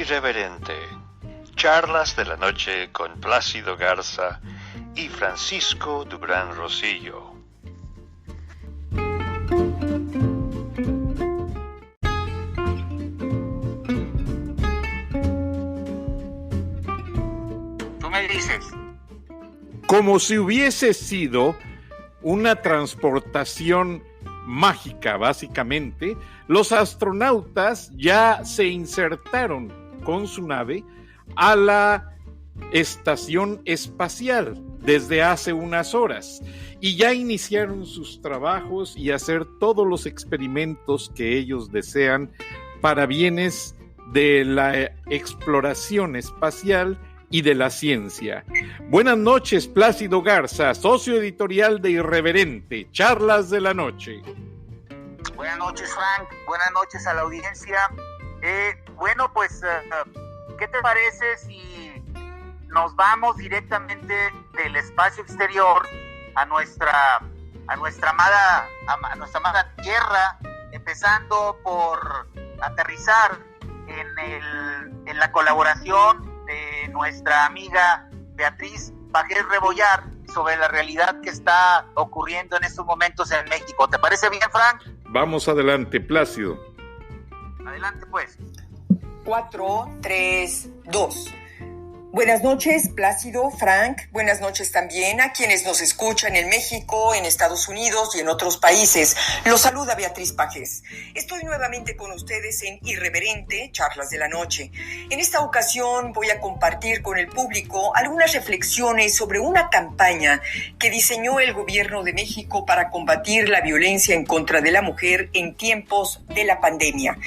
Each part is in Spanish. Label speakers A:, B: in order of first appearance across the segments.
A: Irreverente. Charlas de la noche con Plácido Garza y Francisco Dubrán Rosillo.
B: Tú me dices.
C: Como si hubiese sido una transportación mágica, básicamente, los astronautas ya se insertaron con su nave a la estación espacial desde hace unas horas y ya iniciaron sus trabajos y hacer todos los experimentos que ellos desean para bienes de la exploración espacial y de la ciencia. Buenas noches, Plácido Garza, socio editorial de Irreverente, Charlas de la Noche.
B: Buenas noches, Frank. Buenas noches a la audiencia. ¿Qué te parece si nos vamos directamente del espacio exterior a nuestra amada tierra, empezando por aterrizar en la colaboración de nuestra amiga Beatriz Pajés Rebollar sobre la realidad que está ocurriendo en estos momentos en México? ¿Te parece bien, Frank?
C: Vamos adelante, Plácido.
B: Adelante, pues.
D: 4, 3, 2. Buenas noches, Plácido, Frank. Buenas noches también a quienes nos escuchan en México, en Estados Unidos y en otros países. Los saluda Beatriz Pajés. Estoy nuevamente con ustedes en Irreverente, Charlas de la Noche. En esta ocasión voy a compartir con el público algunas reflexiones sobre una campaña que diseñó el gobierno de México para combatir la violencia en contra de la mujer en tiempos de la pandemia.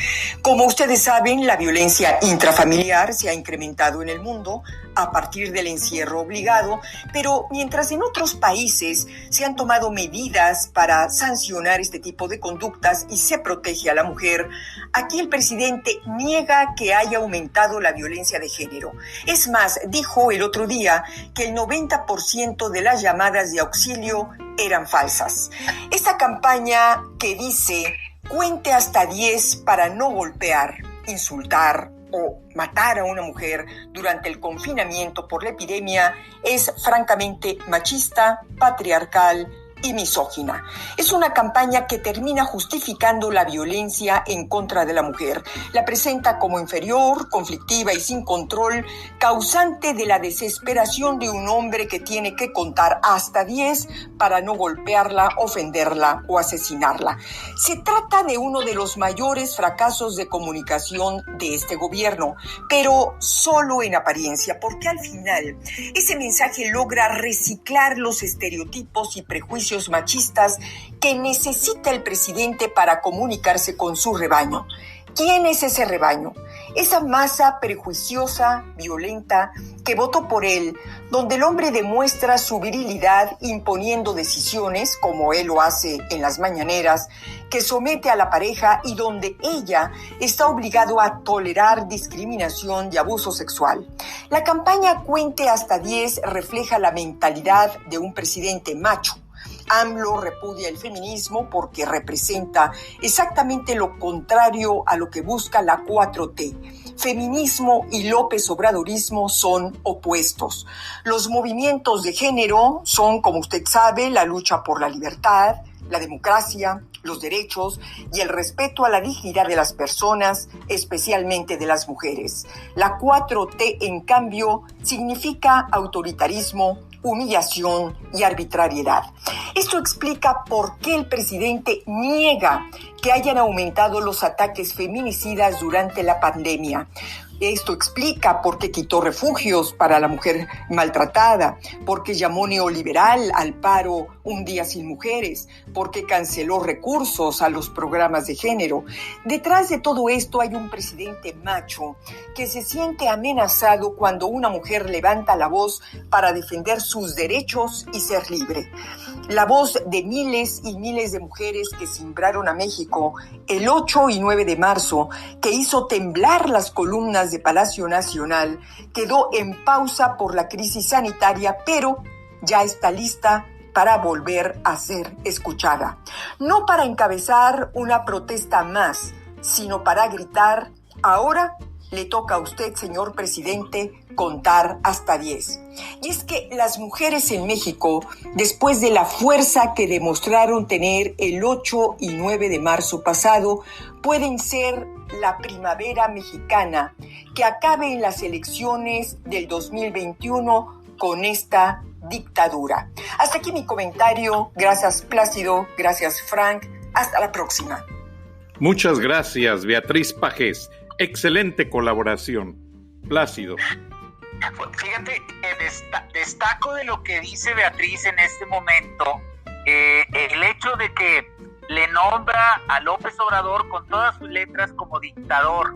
D: Como ustedes saben, la violencia intrafamiliar se ha incrementado en el mundo a partir del encierro obligado, pero mientras en otros países se han tomado medidas para sancionar este tipo de conductas y se protege a la mujer, aquí el presidente niega que haya aumentado la violencia de género. Es más, dijo el otro día que el 90% de las llamadas de auxilio eran falsas. Esta campaña que dice cuente hasta 10 para no golpear, insultar o matar a una mujer durante el confinamiento por la epidemia es francamente machista, patriarcal y misógina. Es una campaña que termina justificando la violencia en contra de la mujer. La presenta como inferior, conflictiva y sin control, causante de la desesperación de un hombre que tiene que contar hasta 10 para no golpearla, ofenderla o asesinarla. Se trata de uno de los mayores fracasos de comunicación de este gobierno, pero solo en apariencia, porque al final ese mensaje logra reciclar los estereotipos y prejuicios machistas que necesita el presidente para comunicarse con su rebaño. ¿Quién es ese rebaño? Esa masa prejuiciosa, violenta, que votó por él, donde el hombre demuestra su virilidad imponiendo decisiones, como él lo hace en las mañaneras, que somete a la pareja y donde ella está obligado a tolerar discriminación y abuso sexual. La campaña Cuente hasta 10 refleja la mentalidad de un presidente macho. AMLO repudia el feminismo porque representa exactamente lo contrario a lo que busca la 4T. Feminismo y López Obradorismo son opuestos. Los movimientos de género son, como usted sabe, la lucha por la libertad, la democracia, los derechos y el respeto a la dignidad de las personas, especialmente de las mujeres. La 4T, en cambio, significa autoritarismo, humillación y arbitrariedad. Esto explica por qué el presidente niega que hayan aumentado los ataques feminicidas durante la pandemia. Esto explica por qué quitó refugios para la mujer maltratada, por qué llamó neoliberal al paro Un Día Sin Mujeres, por qué canceló recursos a los programas de género. Detrás de todo esto hay un presidente macho que se siente amenazado cuando una mujer levanta la voz para defender sus derechos y ser libre. La voz de miles y miles de mujeres que cimbraron a México el 8 y 9 de marzo, que hizo temblar las columnas de Palacio Nacional, quedó en pausa por la crisis sanitaria, pero ya está lista para volver a ser escuchada. No para encabezar una protesta más, sino para gritar: ahora le toca a usted, señor presidente, contar hasta 10. Y es que las mujeres en México, después de la fuerza que demostraron tener el 8 y 9 de marzo pasado, pueden ser la primavera mexicana que acabe en las elecciones del 2021 con esta dictadura. Hasta aquí mi comentario. Gracias, Plácido. Gracias, Frank. Hasta la próxima.
C: Muchas gracias, Beatriz Pajés. Excelente colaboración. Plácido.
B: Fíjate, destaco de lo que dice Beatriz en este momento, el hecho de que le nombra a López Obrador con todas sus letras como dictador.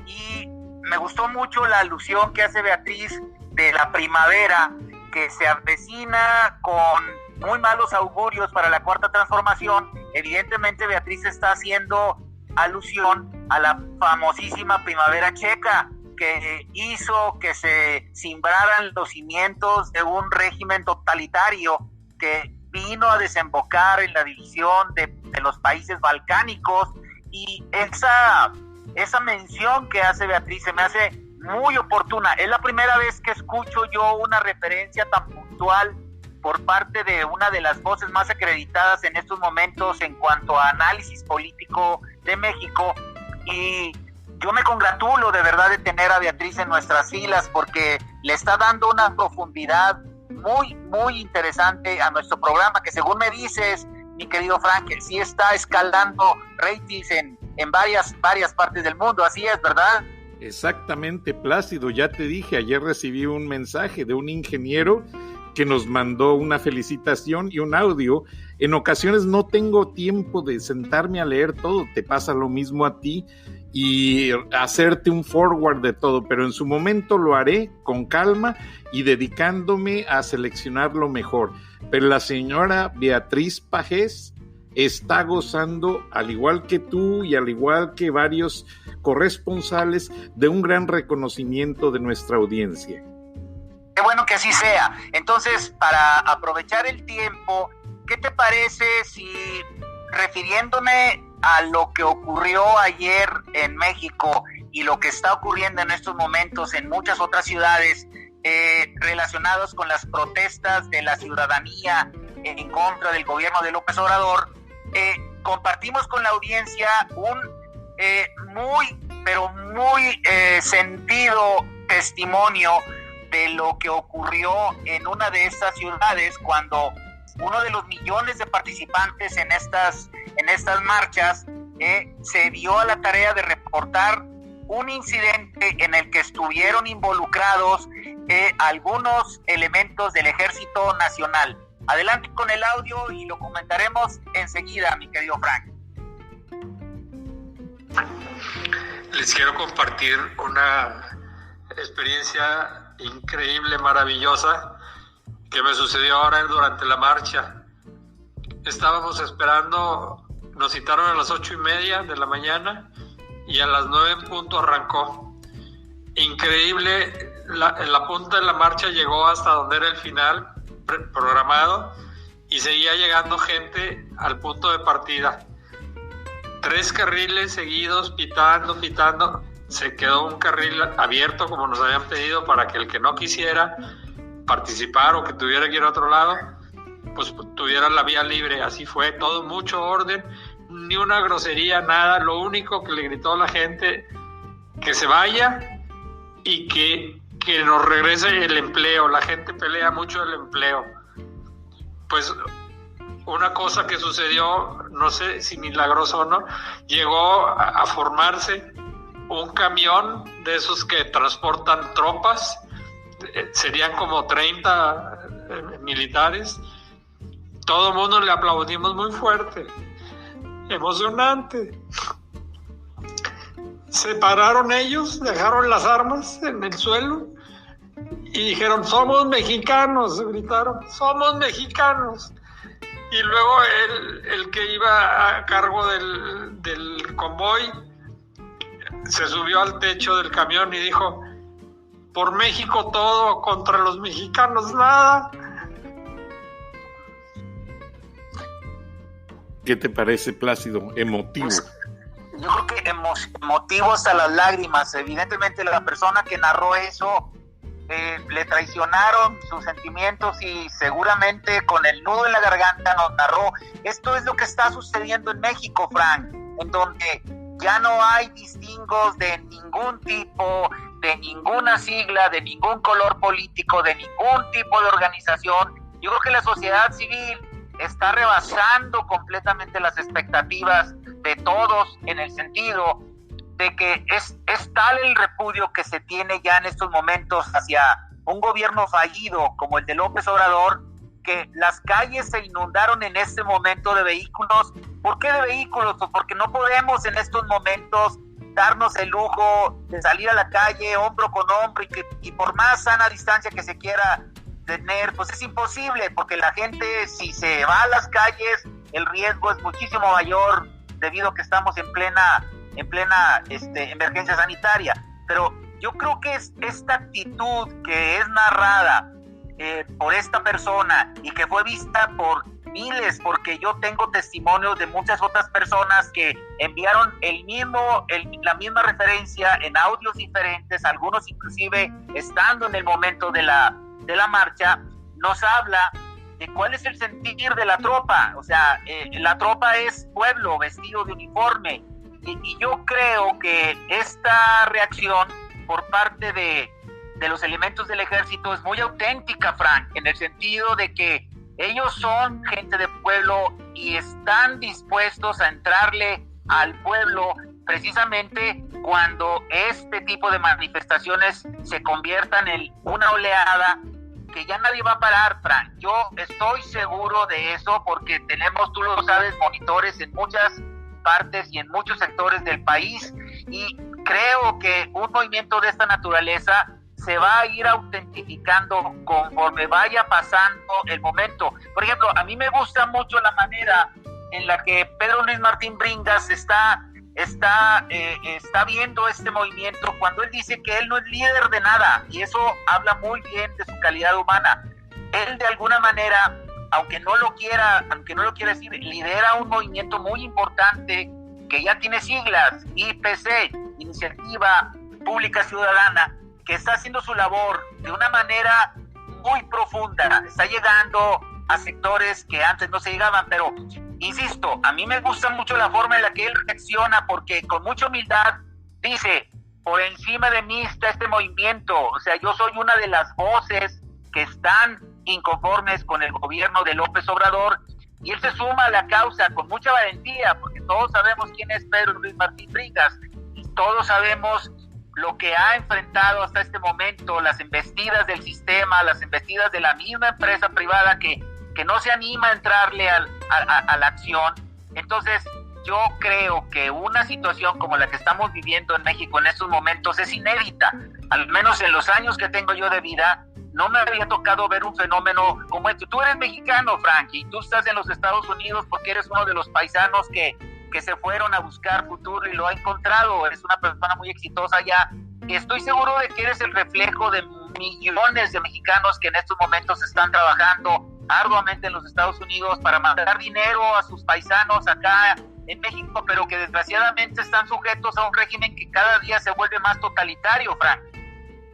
B: Y me gustó mucho la alusión que hace Beatriz de la primavera, que se avecina con muy malos augurios para la Cuarta Transformación. Evidentemente Beatriz está haciendo alusión a la famosísima Primavera Checa, que hizo que se simbraran los cimientos de un régimen totalitario que vino a desembocar en la división de los países balcánicos. Y esa mención que hace Beatriz se me hace muy oportuna. Es la primera vez que escucho yo una referencia tan puntual por parte de una de las voces más acreditadas en estos momentos en cuanto a análisis político de México, y yo me congratulo de verdad de tener a Beatriz en nuestras filas, porque le está dando una profundidad muy, muy interesante a nuestro programa, que según me dices, mi querido Frank, sí está escalando ratings en varias partes del mundo. Así es, ¿verdad?
C: Exactamente, Plácido. Ya te dije, ayer recibí un mensaje de un ingeniero que nos mandó una felicitación y un audio. En ocasiones no tengo tiempo de sentarme a leer todo, te pasa lo mismo a ti, y hacerte un forward de todo, pero en su momento lo haré con calma y dedicándome a seleccionar lo mejor. Pero la señora Beatriz Pajés está gozando, al igual que tú y al igual que varios corresponsales, de un gran reconocimiento de nuestra audiencia.
B: Qué bueno que así sea. Entonces, para aprovechar el tiempo, ¿qué te parece si, refiriéndome a lo que ocurrió ayer en México y lo que está ocurriendo en estos momentos en muchas otras ciudades relacionados con las protestas de la ciudadanía en contra del gobierno de López Obrador, compartimos con la audiencia un muy sentido testimonio de lo que ocurrió en una de estas ciudades cuando uno de los millones de participantes en estas marchas se dio a la tarea de reportar un incidente en el que estuvieron involucrados algunos elementos del Ejército Nacional. Adelante con el audio y lo comentaremos enseguida, mi querido Frank.
E: Les quiero compartir una experiencia increíble, maravillosa, que me sucedió ahora durante la marcha. Estábamos esperando, nos citaron a las 8:30 de la mañana y a las 9 en punto arrancó. Increíble, la punta de la marcha llegó hasta donde era el final programado y seguía llegando gente al punto de partida. 3 carriles seguidos, pitando. Se quedó un carril abierto como nos habían pedido para que el que no quisiera participar o que tuviera que ir a otro lado, pues tuviera la vía libre. Así fue, todo mucho orden, ni una grosería, nada. Lo único que le gritó a la gente, que se vaya y que nos regrese el empleo. La gente pelea mucho el empleo. Pues una cosa que sucedió, no sé si milagroso o no, llegó a formarse un camión de esos que transportan tropas, serían como 30 militares. Todo el mundo le aplaudimos muy fuerte, emocionante. Se pararon ellos, dejaron las armas en el suelo y dijeron: somos mexicanos, gritaron, somos mexicanos. Y luego el que iba a cargo del convoy se subió al techo del camión y dijo: por México todo, contra los mexicanos nada.
C: ¿Qué te parece, Plácido? Emotivo.
B: yo creo que emotivo hasta las lágrimas. Evidentemente la persona que narró eso le traicionaron sus sentimientos y seguramente con el nudo en la garganta nos narró. Esto es lo que está sucediendo en México, Frank, en donde ya no hay distingos de ningún tipo, de ninguna sigla, de ningún color político, de ningún tipo de organización. Yo creo que la sociedad civil está rebasando completamente las expectativas de todos, en el sentido de que es tal el repudio que se tiene ya en estos momentos hacia un gobierno fallido como el de López Obrador, que las calles se inundaron en este momento de vehículos. ¿Por qué de vehículos? Pues porque no podemos en estos momentos darnos el lujo de salir a la calle hombro con hombro y por más sana distancia que se quiera tener, pues es imposible, porque la gente, si se va a las calles, el riesgo es muchísimo mayor debido a que estamos en plena emergencia sanitaria. Pero yo creo que es esta actitud que es narrada por esta persona y que fue vista por miles, porque yo tengo testimonios de muchas otras personas que enviaron la misma referencia en audios diferentes, algunos inclusive estando en el momento de la marcha, nos habla de cuál es el sentir de la tropa. O sea, la tropa es pueblo vestido de uniforme, y yo creo que esta reacción por parte de los elementos del ejército es muy auténtica, Frank, en el sentido de que ellos son gente de pueblo y están dispuestos a entrarle al pueblo precisamente cuando este tipo de manifestaciones se conviertan en una oleada que ya nadie va a parar, Frank. Yo estoy seguro de eso porque tenemos, tú lo sabes, monitores en muchas partes y en muchos sectores del país, y creo que un movimiento de esta naturaleza se va a ir autentificando conforme vaya pasando el momento. Por ejemplo, a mí me gusta mucho la manera en la que Pedro Luis Martín Bringas está viendo este movimiento, cuando él dice que él no es líder de nada, y eso habla muy bien de su calidad humana. Él, de alguna manera, aunque no lo quiera decir, lidera un movimiento muy importante que ya tiene siglas, IPC, Iniciativa Pública Ciudadana, que está haciendo su labor de una manera muy profunda, está llegando a sectores que antes no se llegaban. Pero insisto, a mí me gusta mucho la forma en la que él reacciona, porque con mucha humildad dice: por encima de mí está este movimiento, o sea, yo soy una de las voces que están inconformes con el gobierno de López Obrador, y él se suma a la causa con mucha valentía, porque todos sabemos quién es Pedro Luis Martín Bringas, y todos sabemos lo que ha enfrentado hasta este momento, las embestidas del sistema, las embestidas de la misma empresa privada que no se anima a entrarle a la acción. Entonces, yo creo que una situación como la que estamos viviendo en México en estos momentos es inédita. Al menos en los años que tengo yo de vida, no me había tocado ver un fenómeno como este. Tú eres mexicano, Frank, y tú estás en los Estados Unidos porque eres uno de los paisanos que se fueron a buscar futuro y lo ha encontrado. Eres una persona muy exitosa allá. Estoy seguro de que eres el reflejo de millones de mexicanos que en estos momentos están trabajando arduamente en los Estados Unidos para mandar dinero a sus paisanos acá en México, pero que desgraciadamente están sujetos a un régimen que cada día se vuelve más totalitario, Frank.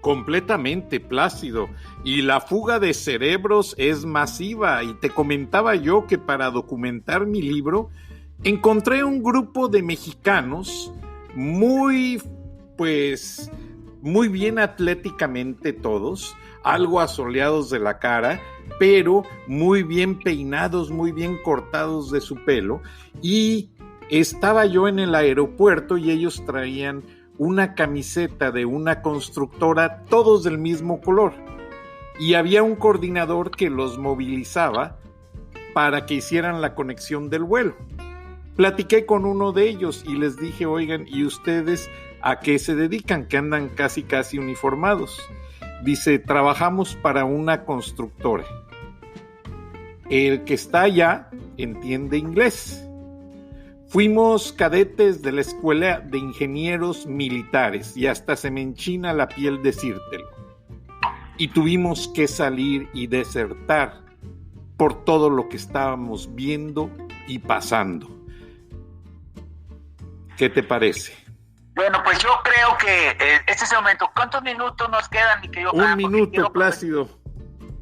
C: Completamente, Plácido. Y la fuga de cerebros es masiva. Y te comentaba yo que para documentar mi libro encontré un grupo de mexicanos muy bien atléticamente todos, algo asoleados de la cara, pero muy bien peinados, muy bien cortados de su pelo. Y estaba yo en el aeropuerto y ellos traían una camiseta de una constructora, todos del mismo color. Y había un coordinador que los movilizaba para que hicieran la conexión del vuelo. Platiqué con uno de ellos y les dije: oigan, ¿y ustedes a qué se dedican? Que andan casi uniformados. Dice: trabajamos para una constructora. El que está allá entiende inglés. Fuimos cadetes de la Escuela de Ingenieros Militares y hasta se me enchina la piel decírtelo. Y tuvimos que salir y desertar por todo lo que estábamos viendo y pasando. ¿Qué te parece?
B: Bueno, pues yo creo que este es el momento. ¿Cuántos minutos nos quedan, mi querido Fran?
C: Un minuto, Plácido.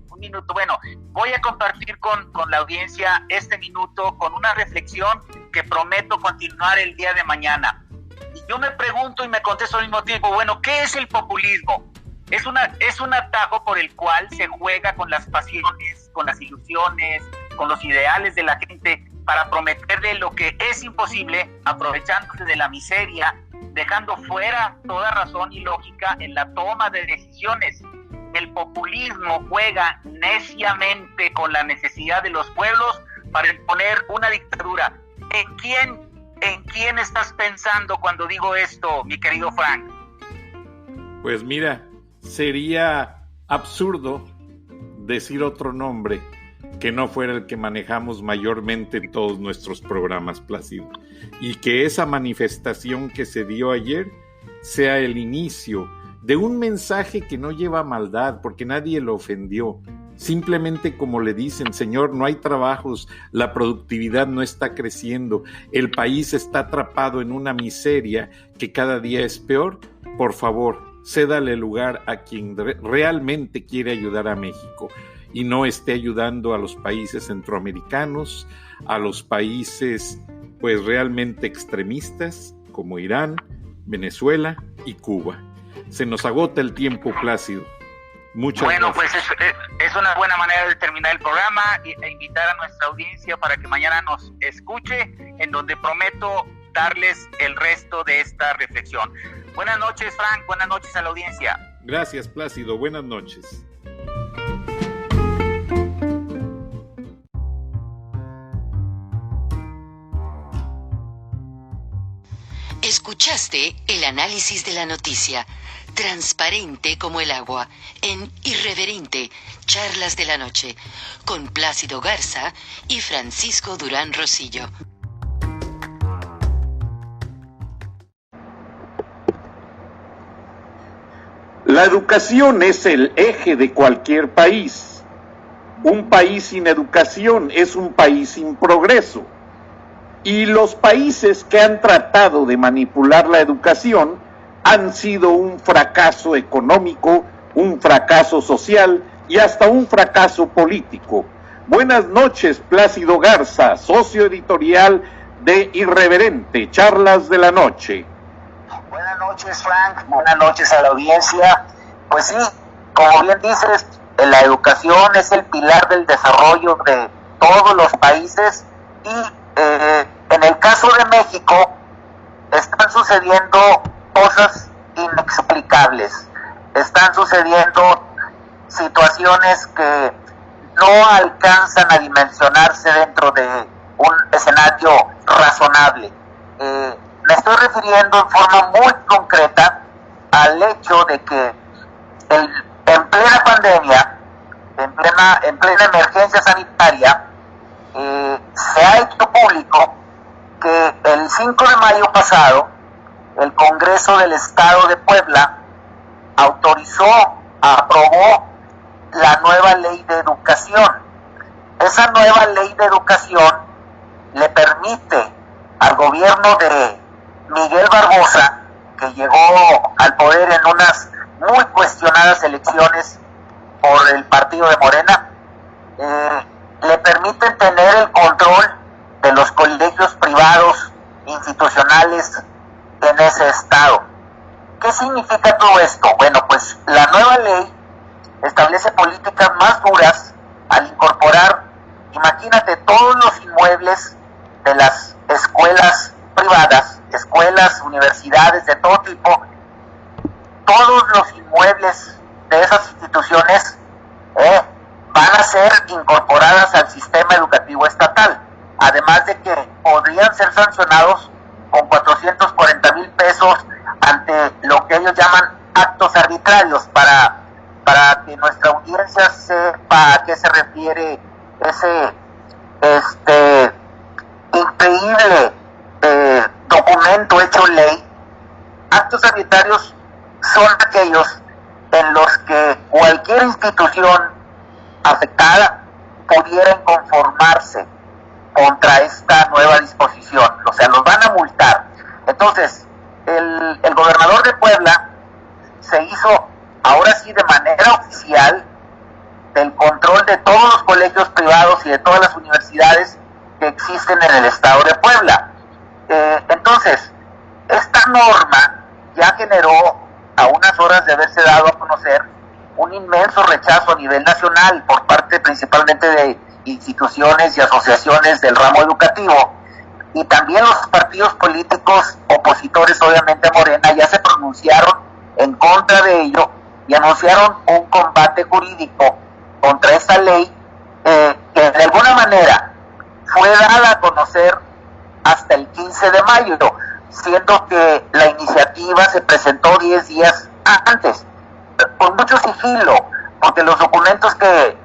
B: Un minuto. Bueno, voy a compartir con la audiencia este minuto con una reflexión que prometo continuar el día de mañana. Y yo me pregunto y me contesto al mismo tiempo, bueno, ¿qué es el populismo? Es un atajo por el cual se juega con las pasiones, con las ilusiones, con los ideales de la gente para prometerle lo que es imposible, aprovechándose de la miseria, dejando fuera toda razón y lógica en la toma de decisiones. El populismo juega neciamente con la necesidad de los pueblos para imponer una dictadura. ¿En quién estás pensando cuando digo esto, mi querido Frank?
C: Pues mira, sería absurdo decir otro nombre que no fuera el que manejamos mayormente en todos nuestros programas, Plácido, y que esa manifestación que se dio ayer sea el inicio de un mensaje que no lleva maldad, porque nadie lo ofendió. Simplemente, como le dicen, señor, no hay trabajos, la productividad no está creciendo, el país está atrapado en una miseria que cada día es peor. Por favor, cédale lugar a quien realmente quiere ayudar a México y no esté ayudando a los países centroamericanos, a los países pues realmente extremistas como Irán, Venezuela y Cuba. Se nos agota el tiempo, Plácido. Muchas gracias.
B: Pues es una buena manera de terminar el programa e invitar a nuestra audiencia para que mañana nos escuche, en donde prometo darles el resto de esta reflexión. Buenas noches, Frank. Buenas noches a la audiencia.
C: Gracias, Plácido. Buenas noches.
F: Escuchaste el análisis de la noticia, transparente como el agua, en Irreverente, Charlas de la Noche, con Plácido Garza y Francisco Durán Rosillo.
G: La educación es el eje de cualquier país. Un país sin educación es un país sin progreso. Y los países que han tratado de manipular la educación han sido un fracaso económico, un fracaso social y hasta un fracaso político. Buenas noches, Plácido Garza, socio editorial de Irreverente, Charlas de la Noche.
B: Buenas noches, Frank. Buenas noches a la audiencia. Pues sí, como bien dices, la educación es el pilar del desarrollo de todos los países y en el caso de México están sucediendo cosas inexplicables, están sucediendo situaciones que no alcanzan a dimensionarse dentro de un escenario razonable. Me estoy refiriendo en forma muy concreta al hecho de que en plena pandemia, en plena emergencia sanitaria, se ha hecho público que el 5 de mayo pasado el Congreso del Estado de Puebla aprobó la nueva ley de educación. Esa nueva ley de educación le permite al gobierno de Miguel Barbosa, que llegó al poder en unas muy cuestionadas elecciones por el partido de Morena, le permiten tener el control de los colegios privados institucionales en ese estado. ¿Qué significa todo esto? Bueno, pues la nueva ley establece políticas más duras al incorporar, imagínate, todos los inmuebles de las escuelas privadas, escuelas, universidades de todo tipo, todos los inmuebles de esas instituciones van a ser incorporadas al sistema educativo estatal, además de que podrían ser sancionados con 440,000 pesos ante lo que ellos llaman actos arbitrarios, para que nuestra audiencia sepa a qué se refiere ese increíble documento hecho ley. Actos arbitrarios son aquellos en los que cualquier institución afectada pudiera inconformarse contra esta nueva disposición, o sea, los van a multar. Entonces, el gobernador de Puebla se hizo, ahora sí de manera oficial, del control de todos los colegios privados y de todas las universidades que existen en el estado de Puebla. Entonces, esta norma ya generó, a unas horas de haberse dado a conocer, un inmenso rechazo a nivel nacional por parte principalmente de instituciones y asociaciones del ramo educativo, y también los partidos políticos opositores, obviamente a Morena, ya se pronunciaron en contra de ello y anunciaron un combate jurídico contra esta ley que de alguna manera fue dada a conocer hasta el 15 de mayo, siendo que la iniciativa se presentó 10 días antes, con mucho sigilo, porque los documentos que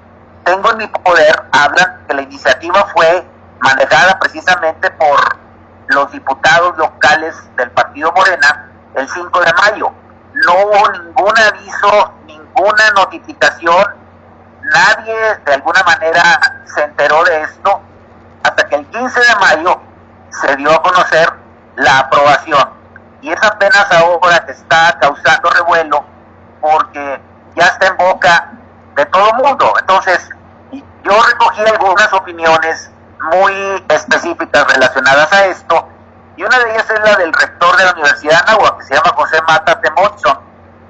B: tengo en mi poder hablan que la iniciativa fue manejada precisamente por los diputados locales del partido Morena el 5 de mayo. No hubo ningún aviso, ninguna notificación, nadie de alguna manera se enteró de esto hasta que el 15 de mayo se dio a conocer la aprobación. Y es apenas ahora que está causando revuelo porque ya está en boca de todo el mundo. Entonces, yo recogí algunas opiniones muy específicas relacionadas a esto, y una de ellas es la del rector de la Universidad de Anáhuac, que se llama José Mata Temotzon,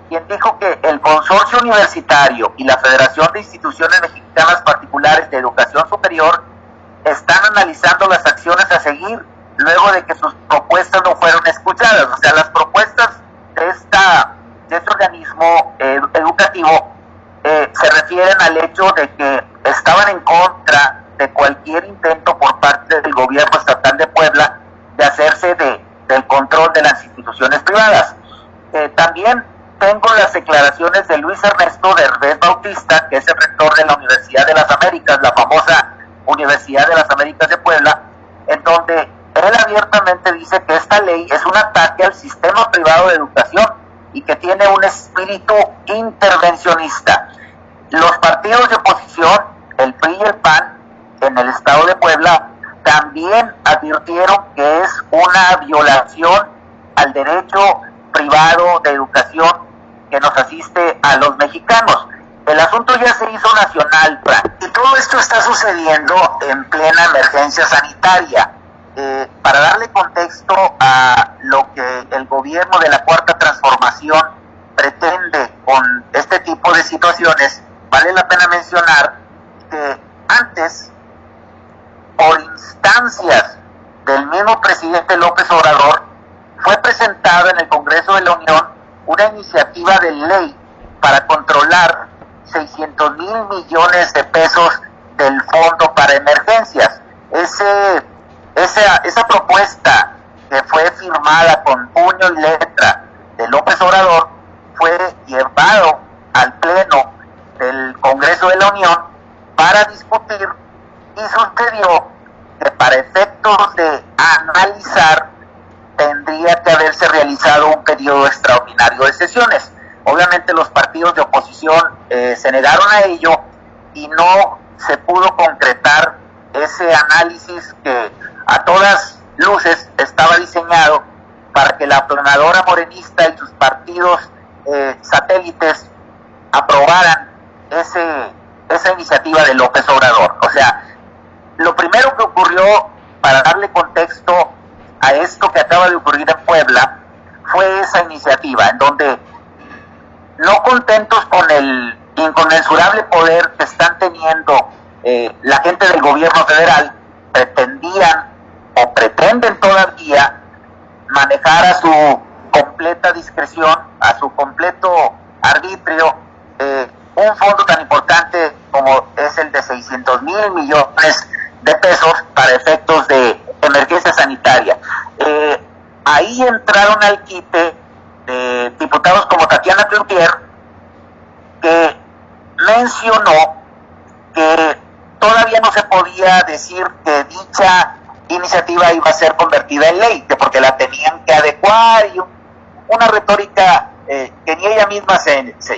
B: quien dijo que el consorcio universitario y la Federación de Instituciones Mexicanas Particulares de Educación Superior están analizando las acciones a seguir luego de que sus propuestas no fueron escuchadas. O sea, las propuestas de este organismo educativo se refieren al hecho de que estaban en contra de cualquier intento por parte del gobierno estatal de Puebla de hacerse del control de las instituciones privadas. También tengo las declaraciones de Luis Ernesto Derbez Bautista, que es el rector de la Universidad de las Américas, la famosa Universidad de las Américas de Puebla, en donde él abiertamente dice que esta ley es un ataque al sistema privado de educación y que tiene un espíritu intervencionista. Los partidos de oposición, el PRI y el PAN, en el estado de Puebla, también advirtieron que es una violación al derecho privado de educación que nos asiste a los mexicanos. El asunto ya se hizo nacional, Frank, y todo esto está sucediendo en plena emergencia sanitaria. Para darle contexto a lo que el gobierno de la Cuarta Transformación pretende con este tipo de situaciones, vale la pena mencionar que antes, por instancias del mismo presidente López Obrador, fue presentada en el Congreso de la Unión una iniciativa de ley para controlar 600,000 millones de pesos del Fondo para Emergencias. Esa propuesta, que fue firmada con puño y letra de López Obrador, fue llevado al Pleno del Congreso de la Unión para discutir, y sucedió que para efectos de analizar tendría que haberse realizado un periodo extraordinario de sesiones. Obviamente los partidos de oposición se negaron a ello y no se pudo concretar ese análisis que a todas luces estaba diseñado para que la aplanadora morenista y sus partidos satélites aprobaran esa iniciativa de López Obrador. O sea, lo primero que ocurrió, para darle contexto a esto que acaba de ocurrir en Puebla, fue esa iniciativa en donde, no contentos con el inconmensurable poder que están teniendo la gente del gobierno federal, pretendían o pretenden todavía manejar a su completa discreción, a su completo arbitrio, un fondo tan importante como es el de 600,000 millones de pesos para efectos de emergencia sanitaria. Ahí entraron al quite diputados como Tatiana Cloutier, que mencionó que todavía no se podía decir que dicha iniciativa iba a ser convertida en ley, que porque la tenían que adecuar, y una retórica que ni ella misma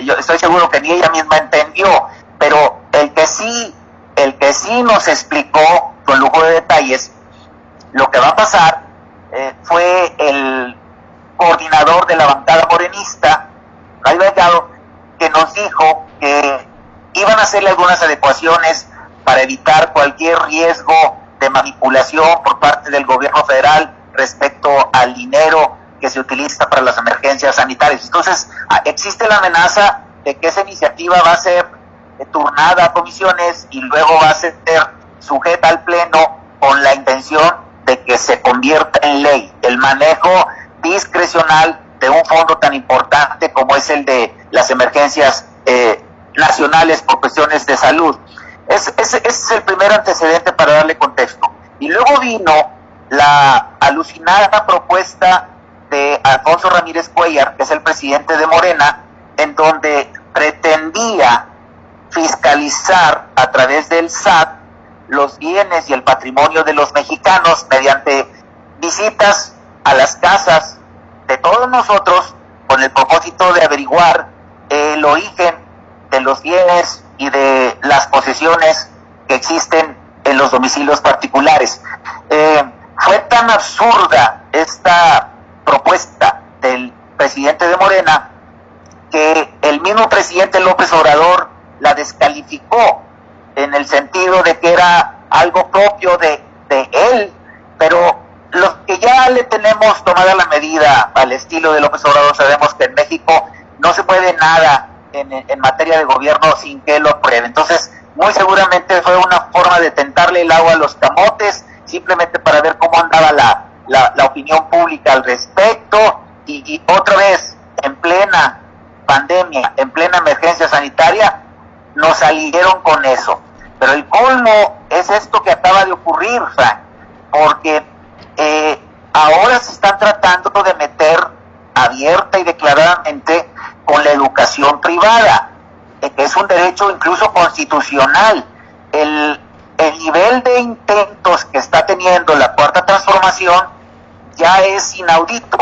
B: yo estoy seguro que ni ella misma entendió, pero el que sí nos explicó con lujo de detalles lo que va a pasar fue el coordinador de la bancada morenista, Ray Delgado, que nos dijo que iban a hacerle algunas adecuaciones para evitar cualquier riesgo de manipulación por parte del gobierno federal respecto al dinero que se utiliza para las emergencias sanitarias. Entonces, existe la amenaza de que esa iniciativa va a ser turnada a comisiones y luego va a ser sujeta al Pleno con la intención de que se convierta en ley el manejo discrecional de un fondo tan importante como es el de las emergencias nacionales por cuestiones de salud. Ese es el primer antecedente para darle contexto. Y luego vino la alucinada propuesta de Alfonso Ramírez Cuellar, que es el presidente de Morena, en donde pretendía fiscalizar a través del SAT los bienes y el patrimonio de los mexicanos mediante visitas a las casas de todos nosotros con el propósito de averiguar el origen de los bienes y de las posesiones que existen en los domicilios particulares. Fue tan absurda esta propuesta del presidente de Morena que el mismo presidente López Obrador la descalificó en el sentido de que era algo propio de él, pero los que ya le tenemos tomada la medida al estilo de López Obrador sabemos que en México no se puede nada en materia de gobierno sin que lo apruebe. Entonces, muy seguramente fue una forma de tentarle el agua a los camotes, simplemente para ver cómo andaba la opinión pública al respecto, y otra vez, en plena pandemia, en plena emergencia sanitaria, nos salieron con eso. Pero el colmo es esto que acaba de ocurrir, Frank, porque ahora se están tratando de meter abierta y declaradamente con la educación privada, que es un derecho incluso constitucional. El nivel de intentos que está teniendo la Cuarta Transformación ya es inaudito,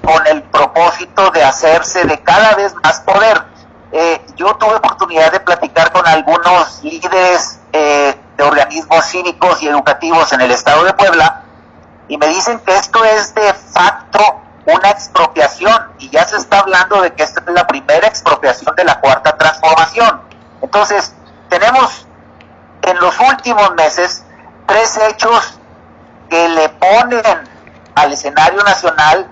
B: con el propósito de hacerse de cada vez más poder. Yo tuve oportunidad de platicar con algunos líderes de organismos cívicos y educativos en el estado de Puebla, y me dicen que esto es de facto una expropiación, y ya se está hablando de que esta es la primera expropiación de la Cuarta Transformación. Entonces, tenemos en los últimos meses 3 hechos que le ponen al escenario nacional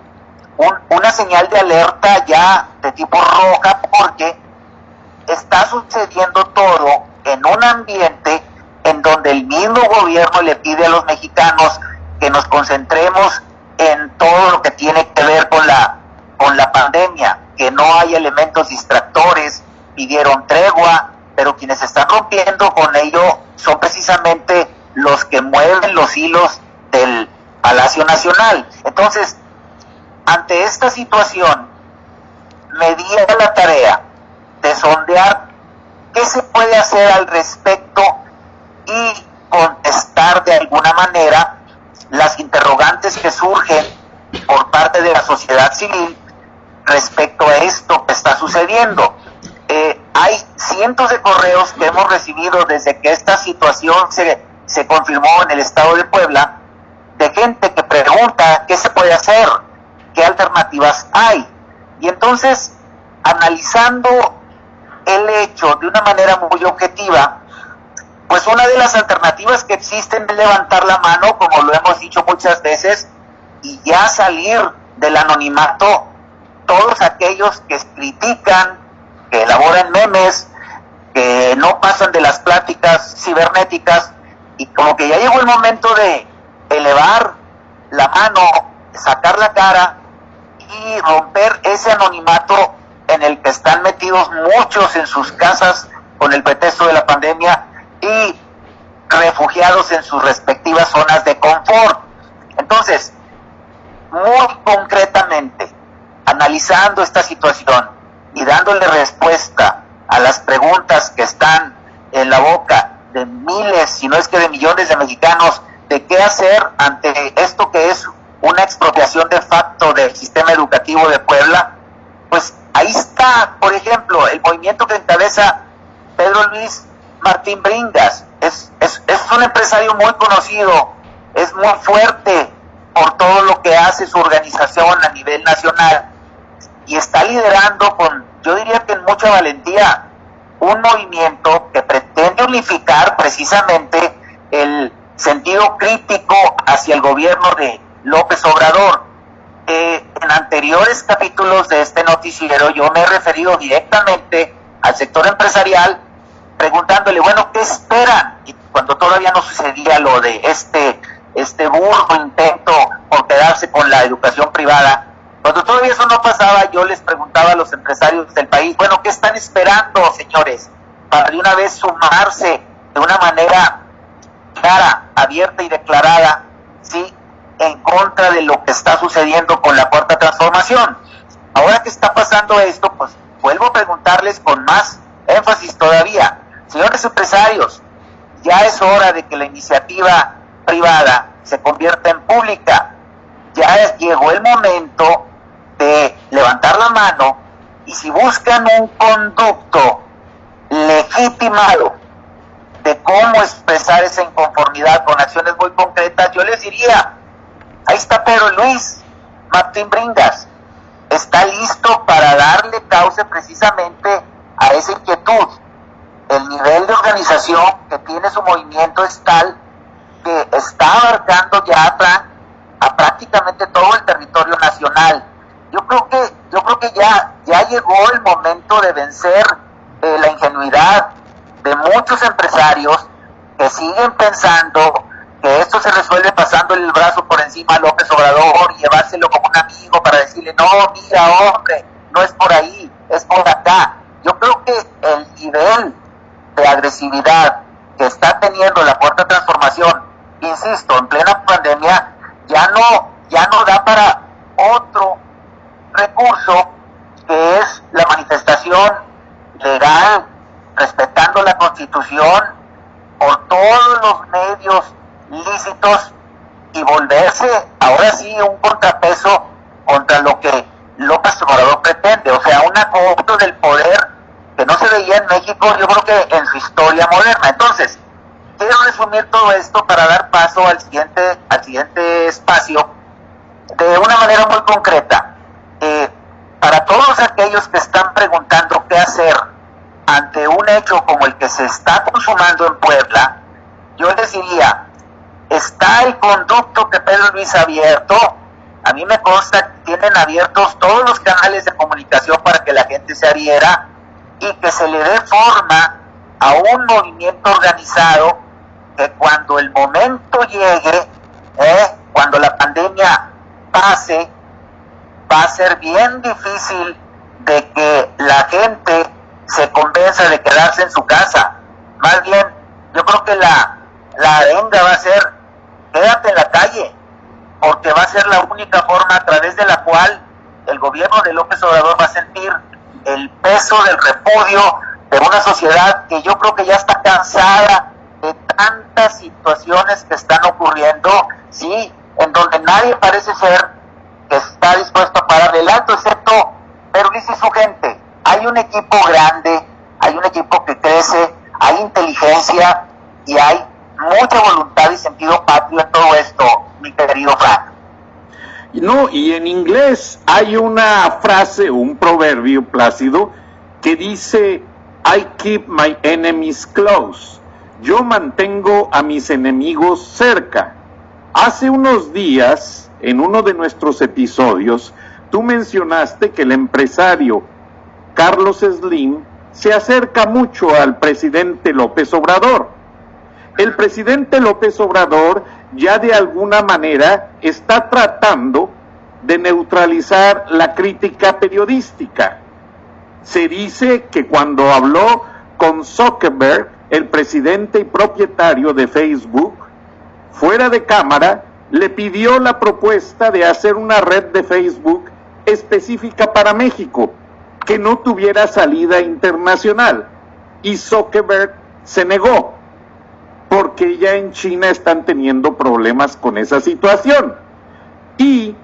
B: una señal de alerta ya de tipo roja, porque está sucediendo todo en un ambiente en donde el mismo gobierno le pide a los mexicanos que nos concentremos en todo lo que tiene que ver con la pandemia, que no hay elementos distractores, pidieron tregua, pero quienes están rompiendo con ello son precisamente los que mueven los hilos del Palacio Nacional. Entonces, ante esta situación, me di a la tarea de sondear qué se puede hacer al respecto y contestar de alguna manera las interrogantes que surgen por parte de la sociedad civil respecto a esto que está sucediendo. Hay cientos de correos que hemos recibido desde que esta situación se confirmó en el estado de Puebla, de gente que pregunta qué se puede hacer, qué alternativas hay. Y entonces, analizando el hecho de una manera muy objetiva, pues una de las alternativas que existen es levantar la mano, como lo hemos dicho muchas veces, y ya salir del anonimato todos aquellos que critican, que elaboran memes, que no pasan de las pláticas cibernéticas, y como que ya llegó el momento de elevar la mano, sacar la cara y romper ese anonimato en el que están metidos muchos en sus casas con el pretexto de la pandemia y refugiados en sus respectivas zonas de confort. Entonces, muy concretamente, analizando esta situación y dándole respuesta a las preguntas que están en la boca de miles, si no es que de millones de mexicanos, de qué hacer ante esto que es una expropiación de facto del sistema educativo de Puebla, pues ahí está, por ejemplo, el movimiento que encabeza Pedro Luis Martín Bringas. Es un empresario muy conocido, es muy fuerte por todo lo que hace su organización a nivel nacional y está liderando yo diría que en mucha valentía, un movimiento que pretende unificar precisamente el sentido crítico hacia el gobierno de López Obrador. En anteriores capítulos de este noticiero yo me he referido directamente al sector empresarial preguntándole, bueno, ¿qué esperan? Y cuando todavía no sucedía lo de este burdo intento por quedarse con la educación privada, cuando todavía eso no pasaba, yo les preguntaba a los empresarios del país, bueno, ¿qué están esperando, señores? Para de una vez sumarse de una manera clara, abierta y declarada, ¿sí?, en contra de lo que está sucediendo con la Cuarta Transformación. Ahora que está pasando esto, pues vuelvo a preguntarles con más énfasis todavía, señores empresarios, ya es hora de que la iniciativa privada se convierta en pública. Ya llegó el momento de levantar la mano y si buscan un conducto legitimado de cómo expresar esa inconformidad con acciones muy concretas, yo les diría, ahí está Pedro Luis Martín Bringas, está listo para darle cauce precisamente a esa inquietud. El nivel de organización que tiene su movimiento es tal que está abarcando ya a prácticamente todo el territorio nacional. Yo creo que ya llegó el momento de vencer la ingenuidad de muchos empresarios que siguen pensando que esto se resuelve pasando el brazo por encima a López Obrador y llevárselo como un amigo para decirle, no, mira, hombre, no es por ahí, es por acá. Yo creo que el nivel de agresividad que está teniendo la Cuarta Transformación, insisto, en plena pandemia, ya no da para otro recurso que es la manifestación legal, respetando la Constitución, por todos los medios lícitos y volverse ahora sí un contrapeso contra lo que López Obrador pretende, o sea, un acomodo del poder que no se veía en México, yo creo que en su historia moderna. Entonces, quiero resumir todo esto para dar paso al siguiente espacio de una manera muy concreta. Para todos aquellos que están preguntando qué hacer ante un hecho como el que se está consumando en Puebla, yo les diría, está el conducto que Pedro Luis ha abierto. A mí me consta que tienen abiertos todos los canales de comunicación para que la gente se adhiera y que se le dé forma a un movimiento organizado que cuando el momento llegue, cuando la pandemia pase, va a ser bien difícil de que la gente se convenza de quedarse en su casa. Más bien, yo creo que la arenga va a ser, quédate en la calle, porque va a ser la única forma a través de la cual el gobierno de López Obrador va a sentir el peso del repudio de una sociedad que yo creo que ya está cansada de tantas situaciones que están ocurriendo, sí, en donde nadie parece ser que está dispuesto a pararle el alto, excepto Pedro Luis y su gente. Hay un equipo grande, hay un equipo que crece, hay inteligencia y hay mucha voluntad y sentido patrio en todo esto, mi querido Frank.
G: No, y en inglés hay una frase, un proverbio, Plácido, que dice, I keep my enemies close. Yo mantengo a mis enemigos cerca. Hace unos días, en uno de nuestros episodios, tú mencionaste que el empresario Carlos Slim se acerca mucho al presidente López Obrador. El presidente López Obrador ya de alguna manera está tratando de neutralizar la crítica periodística. Se dice que cuando habló con Zuckerberg, el presidente y propietario de Facebook, fuera de cámara, le pidió la propuesta de hacer una red de Facebook específica para México, que no tuviera salida internacional. Y Zuckerberg se negó, porque ya en China están teniendo problemas con esa situación. Y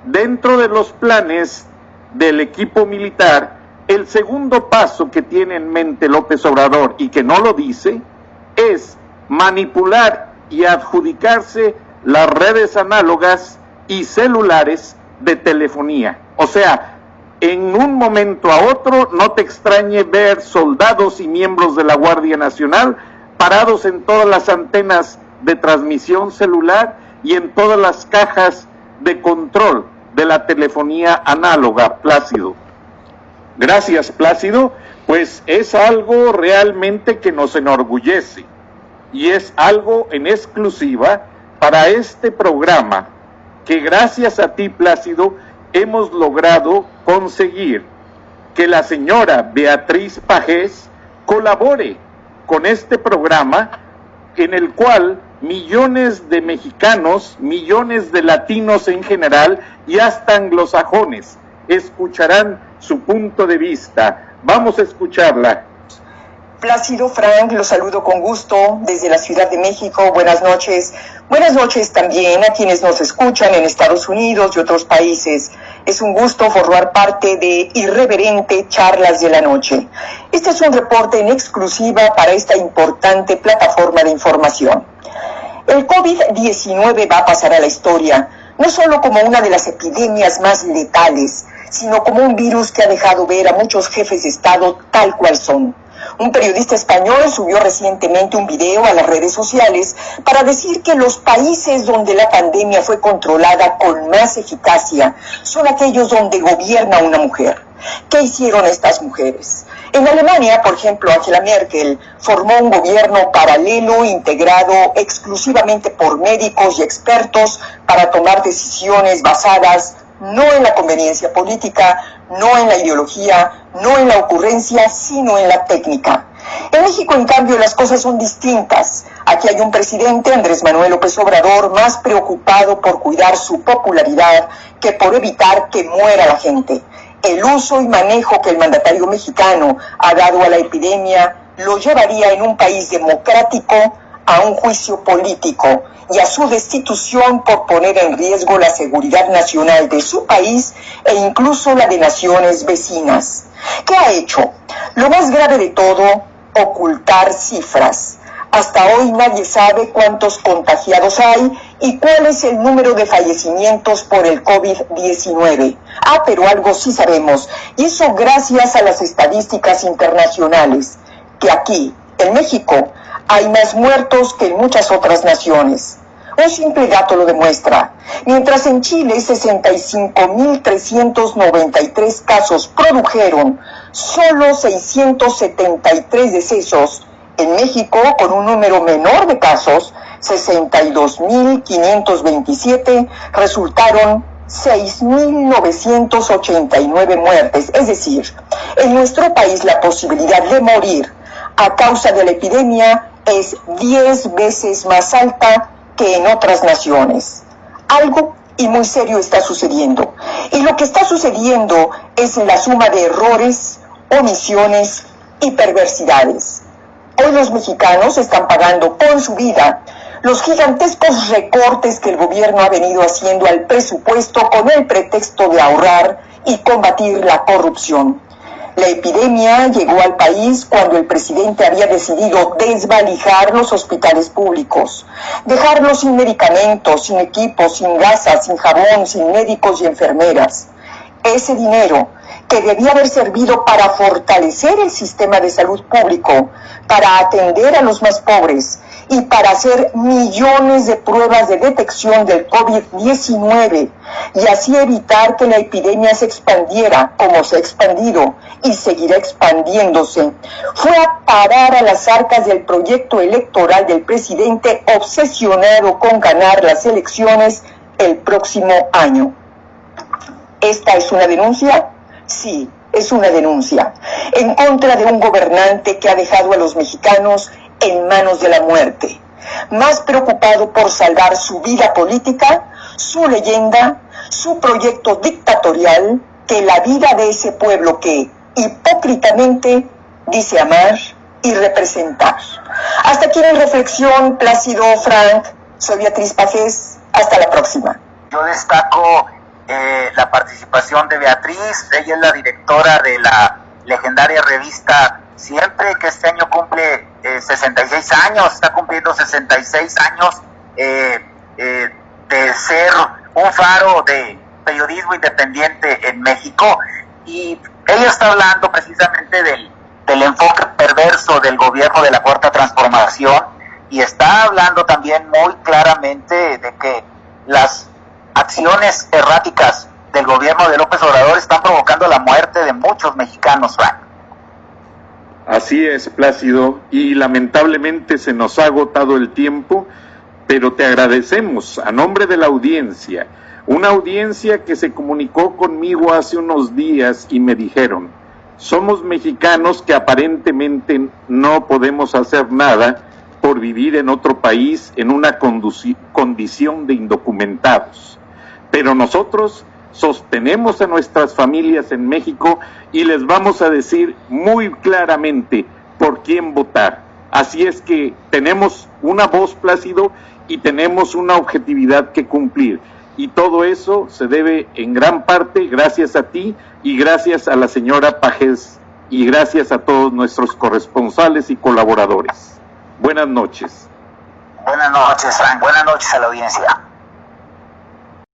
G: dentro de los planes del equipo militar, el segundo paso que tiene en mente López Obrador, y que no lo dice, es manipular y adjudicarse las redes análogas y celulares de telefonía. O sea, en un momento a otro no te extrañe ver soldados y miembros de la Guardia Nacional parados en todas las antenas de transmisión celular y en todas las cajas de control de la telefonía análoga, Plácido. Gracias, Plácido, pues es algo realmente que nos enorgullece y es algo en exclusiva para este programa que gracias a ti, Plácido, hemos logrado conseguir que la señora Beatriz Pajés colabore con este programa en el cual millones de mexicanos, millones de latinos en general y hasta anglosajones escucharán su punto de vista. Vamos a escucharla.
D: Plácido, Frank, los saludo con gusto desde la Ciudad de México. Buenas noches. Buenas noches también a quienes nos escuchan en Estados Unidos y otros países. Es un gusto formar parte de Irreverente Charlas de la Noche. Este es un reporte en exclusiva para esta importante plataforma de información. El COVID-19 va a pasar a la historia, no solo como una de las epidemias más letales, sino como un virus que ha dejado ver a muchos jefes de Estado tal cual son. Un periodista español subió recientemente un video a las redes sociales para decir que los países donde la pandemia fue controlada con más eficacia son aquellos donde gobierna una mujer. ¿Qué hicieron estas mujeres? En Alemania, por ejemplo, Angela Merkel formó un gobierno paralelo integrado exclusivamente por médicos y expertos para tomar decisiones basadas no en la conveniencia política, no en la ideología, no en la ocurrencia, sino en la técnica. En México, en cambio, las cosas son distintas. Aquí hay un presidente, Andrés Manuel López Obrador, más preocupado por cuidar su popularidad que por evitar que muera la gente. El uso y manejo que el mandatario mexicano ha dado a la epidemia lo llevaría en un país democrático a un juicio político y a su destitución por poner en riesgo la seguridad nacional de su país e incluso la de naciones vecinas. ¿Qué ha hecho? Lo más grave de todo, ocultar cifras. Hasta hoy nadie sabe cuántos contagiados hay y cuál es el número de fallecimientos por el COVID-19. Pero algo sí sabemos, y eso gracias a las estadísticas internacionales, que aquí, en México, hay más muertos que en muchas otras naciones. Un simple dato lo demuestra. Mientras en Chile 65.393 casos produjeron solo 673 decesos, en México, con un número menor de casos, 62.527, resultaron 6.989 muertes. Es decir, en nuestro país la posibilidad de morir a causa de la epidemia es 10 veces más alta que en otras naciones. Algo y muy serio está sucediendo. Y lo que está sucediendo es la suma de errores, omisiones y perversidades. Hoy los mexicanos están pagando con su vida los gigantescos recortes que el gobierno ha venido haciendo al presupuesto con el pretexto de ahorrar y combatir la corrupción. La epidemia llegó al país cuando el presidente había decidido desvalijar los hospitales públicos, dejarlos sin medicamentos, sin equipos, sin gasas, sin jabón, sin médicos y enfermeras. Ese dinero que debía haber servido para fortalecer el sistema de salud público, para atender a los más pobres y para hacer millones de pruebas de detección del COVID-19 y así evitar que la epidemia se expandiera como se ha expandido y seguirá expandiéndose, fue a parar a las arcas del proyecto electoral del presidente obsesionado con ganar las elecciones el próximo año. ¿Esta es una denuncia? Sí, es una denuncia en contra de un gobernante que ha dejado a los mexicanos en manos de la muerte, más preocupado por salvar su vida política, su leyenda, su proyecto dictatorial, que la vida de ese pueblo que hipócritamente dice amar y representar. Hasta aquí mi reflexión, Plácido, Frank. Soy Beatriz Pajés. Hasta la próxima.
B: Yo destaco la participación de Beatriz. Ella es la directora de la legendaria revista Siempre, que este año cumple 66 años, está cumpliendo 66 años de ser un faro de periodismo independiente en México, y ella está hablando precisamente del enfoque perverso del gobierno de la Cuarta Transformación, y está hablando también muy claramente de que las acciones erráticas del gobierno de López Obrador están provocando la muerte de muchos mexicanos, Frank.
G: Así es, Plácido, y lamentablemente se nos ha agotado el tiempo, pero te agradecemos a nombre de la audiencia, una audiencia que se comunicó conmigo hace unos días y me dijeron: somos mexicanos que aparentemente no podemos hacer nada por vivir en otro país en una condición de indocumentados, pero nosotros sostenemos a nuestras familias en México y les vamos a decir muy claramente por quién votar. Así es que tenemos una voz, Plácido, y tenemos una objetividad que cumplir, y todo eso se debe en gran parte gracias a ti y gracias a la señora Pagés y gracias a todos nuestros corresponsales y colaboradores. Buenas noches.
B: Buenas noches, Frank. Buenas noches a la audiencia.